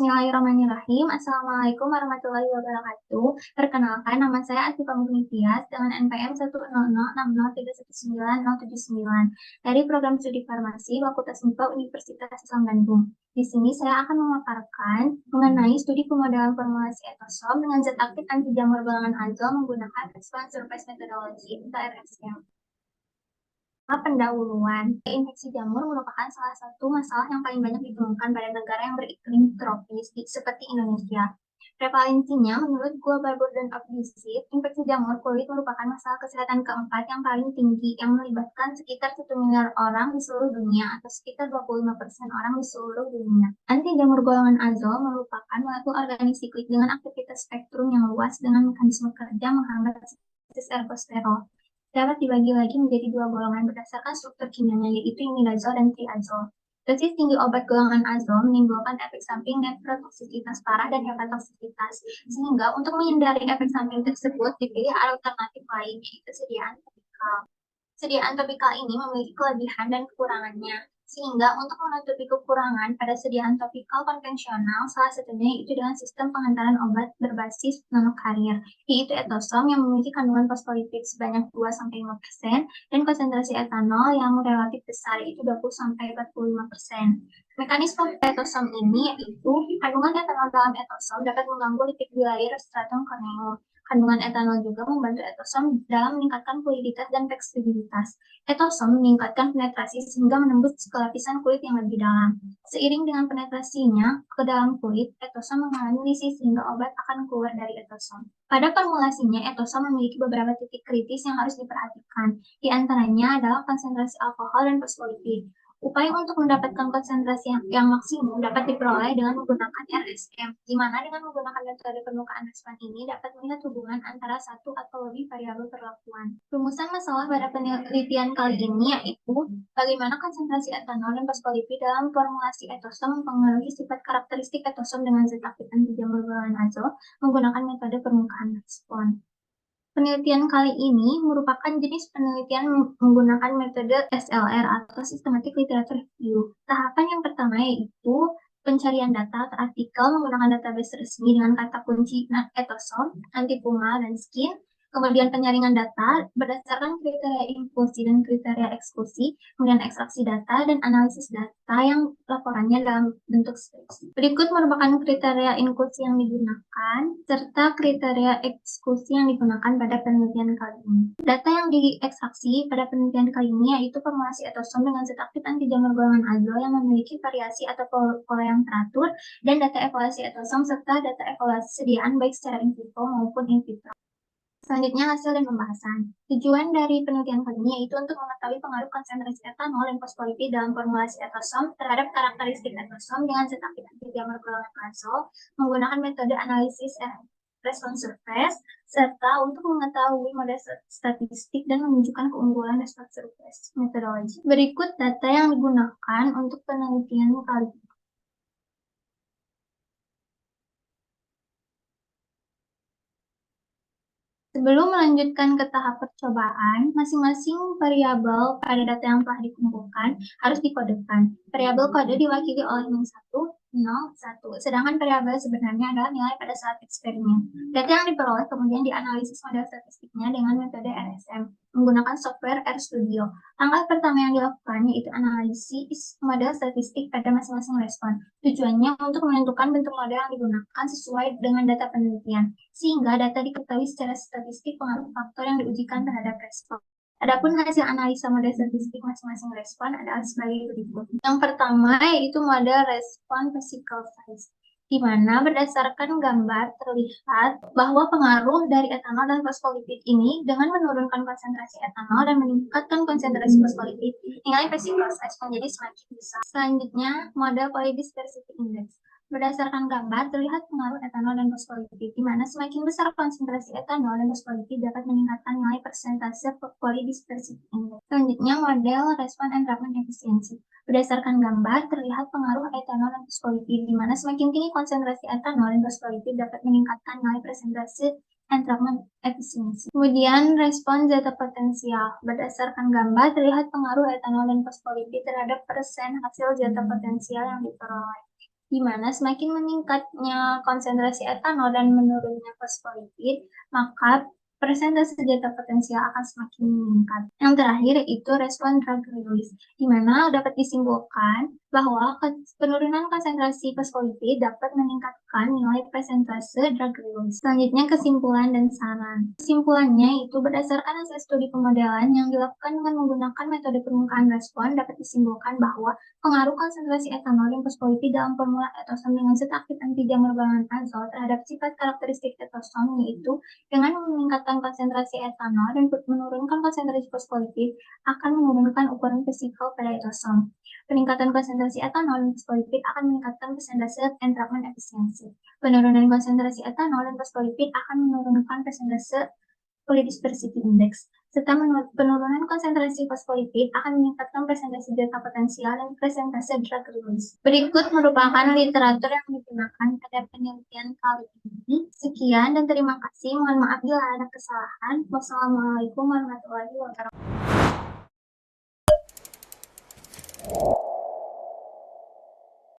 Bismillahirrahmanirrahim. Assalamualaikum warahmatullahi wabarakatuh. Perkenalkan, nama saya Atifah Mughnitias dengan NPM 10060301979 dari Program Studi Farmasi Fakultas MIPA Universitas Islam Bandung. Di sini saya akan memaparkan mengenai studi pemodelan formulasi etosom dengan zat aktif anti jamur golongan azol menggunakan Response Surface Methodology atau RSM. Pendahuluan, infeksi jamur merupakan salah satu masalah yang paling banyak ditemukan pada negara yang beriklim tropis seperti Indonesia. Prevalensinya, menurut Global Burden of Disease, infeksi jamur kulit merupakan masalah kesehatan keempat yang paling tinggi yang melibatkan sekitar 1 miliar orang di seluruh dunia atau sekitar 25% orang di seluruh dunia. Anti jamur golongan azol merupakan molekul organik siklik dengan aktivitas spektrum yang luas dengan mekanisme kerja menghambat sintesis ergosterol. Dapat dibagi lagi menjadi dua golongan berdasarkan struktur kimianya, yaitu imidazol dan triazol. Dosis tinggi obat golongan azol menimbulkan efek samping nefrotoksisitas parah dan hepatotoksisitas, sehingga untuk menghindari efek samping tersebut dipilih alternatif lain, yaitu sediaan topikal. Sediaan topikal ini memiliki kelebihan dan kekurangannya, sehingga untuk menutupi kekurangan pada sediaan topikal konvensional, salah satunya yaitu dengan sistem pengantaran obat berbasis nanokarir, yaitu etosom yang memiliki kandungan fosfolipid sebanyak 2-5% dan konsentrasi etanol yang relatif besar, yaitu 20-45%. Mekanisme etosom ini yaitu kandungan etanol dalam etosom dapat mengganggu lipid bilayer stratum corneum. Kandungan etanol juga membantu etosom dalam meningkatkan fluiditas dan fleksibilitas. Etosom meningkatkan penetrasi sehingga menembus ke lapisan kulit yang lebih dalam. Seiring dengan penetrasinya ke dalam kulit, etosom mengalami lisis sehingga obat akan keluar dari etosom. Pada formulasinya, etosom memiliki beberapa titik kritis yang harus diperhatikan. Di antaranya adalah konsentrasi alkohol dan fosfolipid. Upaya untuk mendapatkan konsentrasi yang maksimum dapat diperoleh dengan menggunakan RSM, di mana dengan menggunakan metode permukaan respon ini dapat melihat hubungan antara satu atau lebih variabel perlakuan. Rumusan masalah pada penelitian kali ini yaitu bagaimana konsentrasi etanol dan fosfolipid dalam formulasi etosom mempengaruhi sifat karakteristik etosom dengan zat aktif anti jamur golongan azol menggunakan metode permukaan respon. Penelitian kali ini merupakan jenis penelitian menggunakan metode SLR atau Systematic Literature Review. Tahapan yang pertama yaitu pencarian data atau artikel menggunakan database resmi dengan kata kunci etosom, antifungal, dan skin. Kemudian penyaringan data berdasarkan kriteria inklusi dan kriteria eksklusi, kemudian ekstraksi data dan analisis data yang laporannya dalam bentuk spreadsheet. Berikut merupakan kriteria inklusi yang digunakan serta kriteria eksklusi yang digunakan pada penelitian kali ini. Data yang diekstraksi pada penelitian kali ini yaitu formulasi etosom dengan zat aktif anti jamur golongan azol yang memiliki variasi atau pola yang teratur, dan data evaluasi etosom serta data evaluasi sediaan baik secara in vivo maupun in vitro. Selanjutnya, hasil dan pembahasan. Tujuan dari penelitian kali ini yaitu untuk mengetahui pengaruh konsentrasi etanol dan fosfolipid dalam formulasi etosom terhadap karakteristik etosom dengan zat aktif anti jamur golongan azol menggunakan metode analisis response surface, serta untuk mengetahui model statistik dan menunjukkan keunggulan response surface methodology. Berikut data yang digunakan untuk penelitian kali ini. Sebelum melanjutkan ke tahap percobaan, masing-masing variabel pada data yang telah dikumpulkan harus dikodekan. Variabel kode diwakili oleh min 1, 0, 1, sedangkan variabel sebenarnya adalah nilai pada saat eksperimen. Data yang diperoleh kemudian dianalisis model statistiknya dengan metode RSM, menggunakan software RStudio. Langkah pertama yang dilakukan yaitu analisis model statistik pada masing-masing respon. Tujuannya untuk menentukan bentuk model yang digunakan sesuai dengan data penelitian, sehingga data diketahui secara statistik pengaruh faktor yang diujikan terhadap respon. Adapun hasil analisa model statistik masing-masing respon adalah sebagai berikut. Yang pertama yaitu model respon physical size, di mana berdasarkan gambar terlihat bahwa pengaruh dari etanol dan fosfolipid ini dengan menurunkan konsentrasi etanol dan meningkatkan konsentrasi fosfolipid, nilai physical size menjadi semakin besar. Selanjutnya, model polydispersity index. Berdasarkan gambar, terlihat pengaruh etanol dan fosfolipid, di mana semakin besar konsentrasi etanol dan fosfolipid dapat meningkatkan nilai persentase polydispersity index. Selanjutnya, model respon entrapment efisiensi. Berdasarkan gambar, terlihat pengaruh etanol dan fosfolipid, di mana semakin tinggi konsentrasi etanol dan fosfolipid dapat meningkatkan nilai persentase entrapment efisiensi. Kemudian, respon zeta potensial. Berdasarkan gambar, terlihat pengaruh etanol dan fosfolipid terhadap persen hasil zeta potensial yang diperoleh. di mana semakin meningkatnya konsentrasi etanol dan menurunnya fosfolipid, maka persentase zeta potensial akan semakin meningkat. Yang terakhir yaitu respon drug release, di mana dapat disimpulkan bahwa penurunan konsentrasi fosfolipid dapat meningkatkan nilai persentase drug release. Selanjutnya kesimpulan dan saran. Kesimpulannya itu berdasarkan hasil studi pemodelan yang dilakukan dengan menggunakan metode permukaan respon dapat disimpulkan bahwa pengaruh konsentrasi etanol dan fosfolipid dalam formula etosom dengan zat aktif anti jamur golongan azol terhadap sifat karakteristik etosom yaitu dengan meningkatkan konsentrasi etanol dan menurunkan konsentrasi fosfolipid akan menurunkan ukuran fisikal pada etosom. Peningkatan konsentrasi etanol dan fosfolipid akan meningkatkan persentase entrapment efisiensi. Penurunan konsentrasi etanol dan fosfolipid akan menurunkan persentase polydispersity index, serta penurunan konsentrasi fosfolipid akan meningkatkan presentasi zeta potensial dan presentase drug release. Berikut merupakan literatur yang digunakan pada penelitian kali ini. Sekian dan terima kasih. Mohon maaf bila ada kesalahan. Wassalamualaikum warahmatullahi wabarakatuh.